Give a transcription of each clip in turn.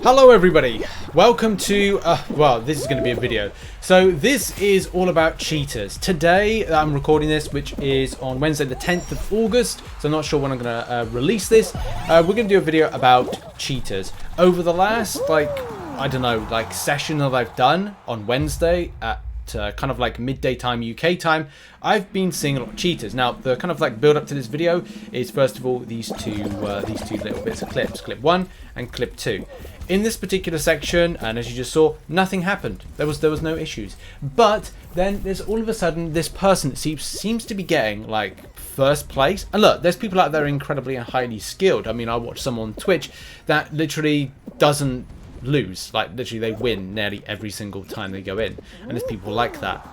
Hello everybody, welcome to, well, this is going to be a video. So this is all about cheaters. Today I'm recording this, which is on Wednesday the 10th of August, so I'm not sure when I'm going to release this. We're going to do a video about cheaters. Over the last, I don't know, session that I've done on Wednesday at kind of like midday time UK time, I've been seeing a lot of cheaters. Now the kind of build up to this video is first of all these two little bits of clips, clip 1 and clip 2. In this particular section, and as you just saw, nothing happened. There was no issues. But then there's all of a sudden this person that seems to be getting first place. And look, there's people out there incredibly and highly skilled. I mean, I watch someone on Twitch that literally doesn't lose. Literally they win nearly every single time they go in. And there's people like that.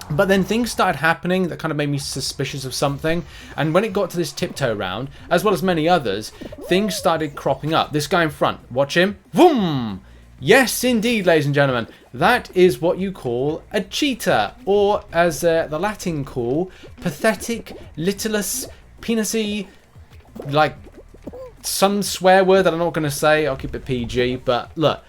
But then things started happening that kind of made me suspicious of something. And when it got to this tiptoe round, as well as many others, things started cropping up. This guy in front, watch him. Boom! Yes, indeed, ladies and gentlemen. That is what you call a cheater. Or, as the Latin call, pathetic, littlest, penisy, some swear word that I'm not going to say. I'll keep it PG. But look.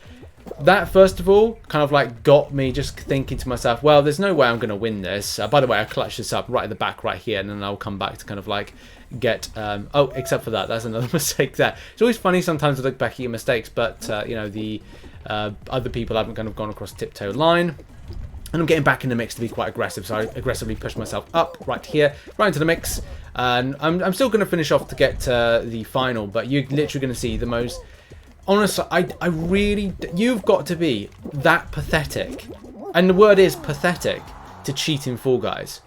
That, first of all, kind of got me just thinking to myself, well, there's no way I'm going to win this. By the way, I clutched this up right at the back right here, and then I'll come back to kind of get... oh, except for that. That's another mistake there. It's always funny sometimes to look back at your mistakes, but, you know, the other people haven't kind of gone across tiptoe line. And I'm getting back in the mix to be quite aggressive, so I aggressively push myself up right here, right into the mix. And I'm still going to finish off to get the final, but you're literally going to see the most... Honestly, I really... You've got to be that pathetic. And the word is pathetic to cheat in Fall Guys.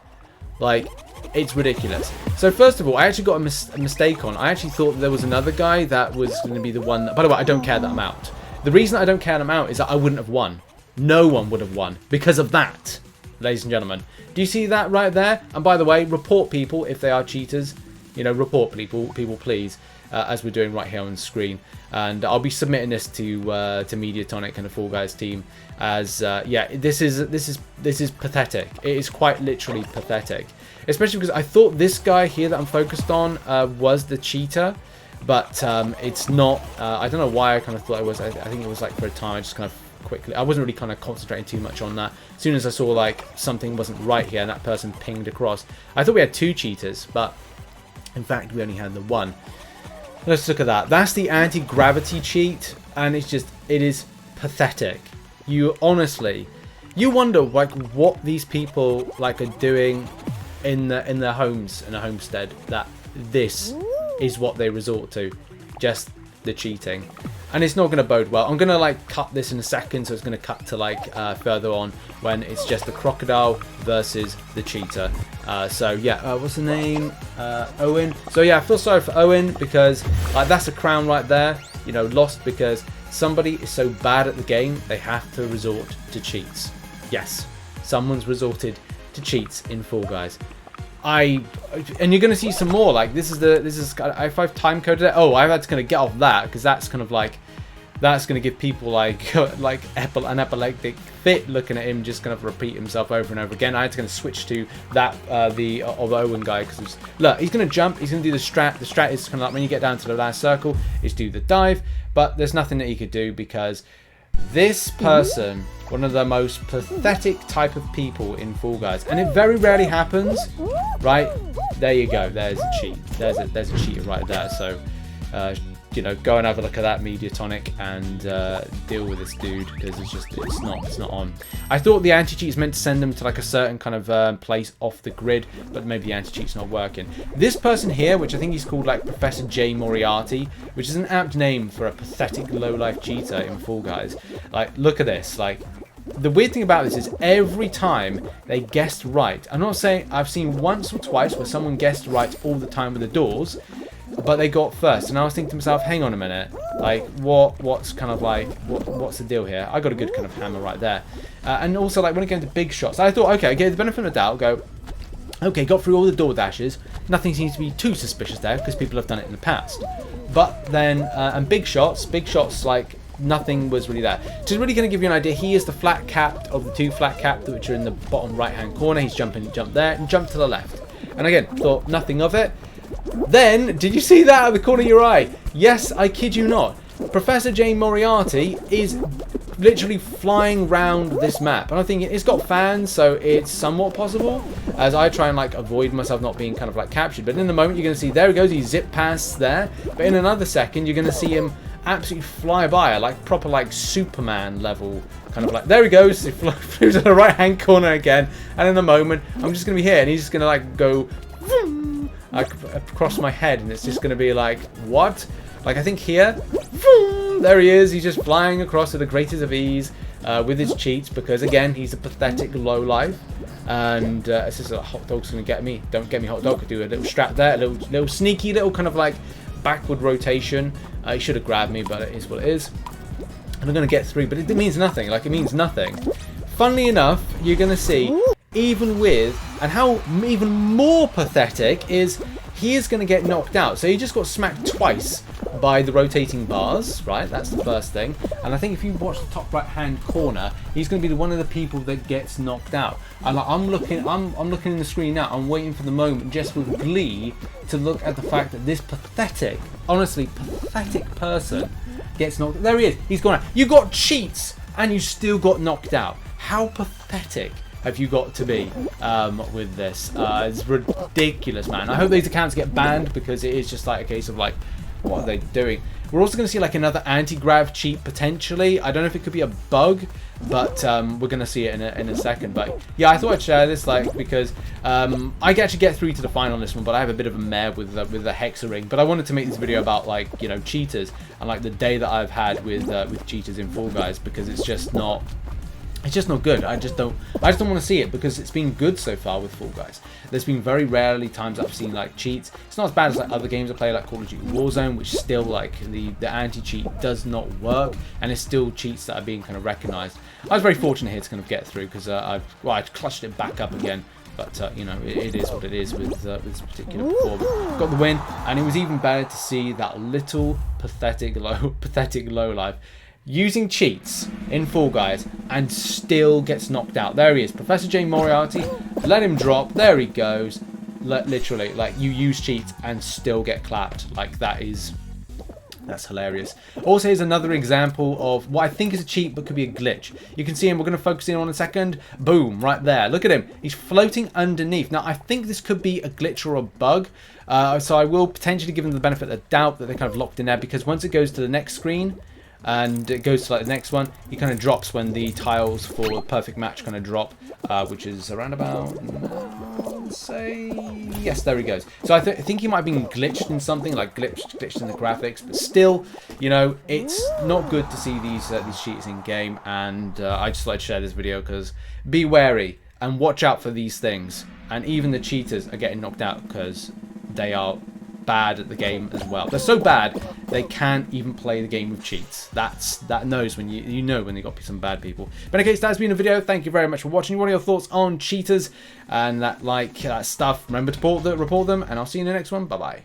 It's ridiculous. So first of all, I actually got a mistake on. I actually thought there was another guy that was going to be the one... By the way, I don't care that I'm out. The reason I don't care that I'm out is that I wouldn't have won. No one would have won because of that, ladies and gentlemen. Do you see that right there? And by the way, report people if they are cheaters. You know, report people please. As we're doing right here on the screen, and I'll be submitting this to Mediatonic and the Fall Guys team. As yeah, this is pathetic. It is quite literally pathetic, especially because I thought this guy here that I'm focused on was the cheater, but it's not. I don't know why I kind of thought it was. I think it was for a time. I just kind of quickly. I wasn't really kind of concentrating too much on that. As soon as I saw something wasn't right here and that person pinged across, I thought we had two cheaters, but in fact we only had the one. Let's look at that. That's the anti-gravity cheat, and it is pathetic. You honestly, you wonder what these people are doing in their homes, in a homestead, that this is what they resort to, just the cheating. And it's not going to bode well. I'm going to cut this in a second, so it's going to cut to further on when it's just the crocodile versus the cheater. So yeah, what's the name? Owen. So yeah, I feel sorry for Owen because that's a crown right there. You know, lost because somebody is so bad at the game they have to resort to cheats. Yes, someone's resorted to cheats in Fall Guys. And you're going to see some more. If I've time coded it. Oh, I've had to kind of get off that because that's kind of that's going to give people an epileptic fit looking at him just kind of repeat himself over and over again. I had to kind of switch to that the Owen guy because look, he's going to jump, he's going to do the strat. The strat is kind of when you get down to the last circle is do the dive, but there's nothing that he could do because this person, one of the most pathetic type of people in Fall Guys, and it very rarely happens, right? There you go. There's a cheat. There's a cheater right there. So, you know, go and have a look at that Mediatonic and deal with this dude because it's not on. I thought the anti-cheat is meant to send them to a certain kind of place off the grid, but maybe the anti-cheat's not working. This person here, which I think he's called Professor J Moriarty, which is an apt name for a pathetic low-life cheater in Fall Guys. Look at this. The weird thing about this is every time they guessed right. I'm not saying I've seen once or twice where someone guessed right all the time with the doors, but they got first. And I was thinking to myself, hang on a minute, what's kind of what's the deal here? I got a good kind of hammer right there. And also when it came to big shots, I thought, okay, I gave the benefit of the doubt, go, okay, got through all the door dashes. Nothing seems to be too suspicious there because people have done it in the past. But then, and big shots, nothing was really there. Just really going to give you an idea, he is the flat capped of the two flat capped which are in the bottom right hand corner. He's jumped there and jumped to the left. And again, thought nothing of it. Then, did you see that out of the corner of your eye? Yes, I kid you not. Professor J. Moriarty is literally flying round this map, and I think it's got fans, so it's somewhat possible as I try and like avoid myself not being kind of like captured. But in the moment, you're going to see, there he goes, he zip past there, but in another second you're going to see him absolutely fly by, like proper like Superman level kind of like, there he goes, he flew to the right hand corner again, and in the moment I'm just going to be here and he's just going to like go like across my head, and it's just going to be like, what? Like, I think here, there he is, he's just flying across at the greatest of ease with his cheats, because again, he's a pathetic lowlife. And it's just a hot dog's going to get me. Don't get me, hot dog. Do a little strap there, a little sneaky little kind of like backward rotation. He should have grabbed me, but it is what it is. And I'm going to get through, but it means nothing. Like, it means nothing. Funnily enough, you're going to see, even with, and how even more pathetic is, he is going to get knocked out. So he just got smacked twice by the rotating bars, right? That's the first thing. And I think if you watch the top right hand corner, he's going to be one of the people that gets knocked out. And I'm looking in the screen now. I'm waiting for the moment, just with glee, to look at the fact that this pathetic, honestly pathetic person gets knocked. There he is. He's gone out. You got cheats and you still got knocked out. How pathetic have you got to be with this? It's ridiculous, man. I hope these accounts get banned, because it is just like a case of like, what are they doing? We're also going to see like another anti-grav cheat potentially. I don't know if it could be a bug, but we're going to see it in a second. But yeah, I thought I'd share this, like, because I can actually get through to the final on this one, but I have a bit of a mare with the Hexaring. But I wanted to make this video about, like, you know, cheaters and like the day that I've had with cheaters in Fall Guys, because it's just not. It's just not good. I just don't want to see it, because it's been good so far with Fall Guys. There's been very rarely times I've seen like cheats. It's not as bad as like other games I play, like Call of Duty Warzone, which still like the anti-cheat does not work, and it's still cheats that are being kind of recognized. I was very fortunate here to kind of get through, because I clutched it back up again. But you know, it is what it is with this particular performance. Got the win, and it was even better to see that little pathetic low life using cheats in Fall Guys and still gets knocked out. There he is, Professor J. Moriarty. Let him drop. There he goes. Literally, like, you use cheats and still get clapped. Like, that's hilarious. Also, here's another example of what I think is a cheat but could be a glitch. You can see him. We're going to focus in on a second. Boom, right there. Look at him. He's floating underneath. Now, I think this could be a glitch or a bug. So I will potentially give him the benefit of the doubt that they're kind of locked in there, because once it goes to the next screen, and it goes to like the next one, he kind of drops when the tiles for the perfect match kind of drop, which is around about, say, yes, there he goes. So I think he might have been glitched in something, like glitched in the graphics, but still, you know, it's not good to see these cheats in game, and I just like to share this video, because be wary and watch out for these things, and even the cheaters are getting knocked out because they are bad at the game as well. They're so bad they can't even play the game with cheats. That knows when you know when they got some bad people. But in case that's been a video, thank you very much for watching. What are your thoughts on cheaters and that stuff? Remember to report them, and I'll see you in the next one. Bye bye.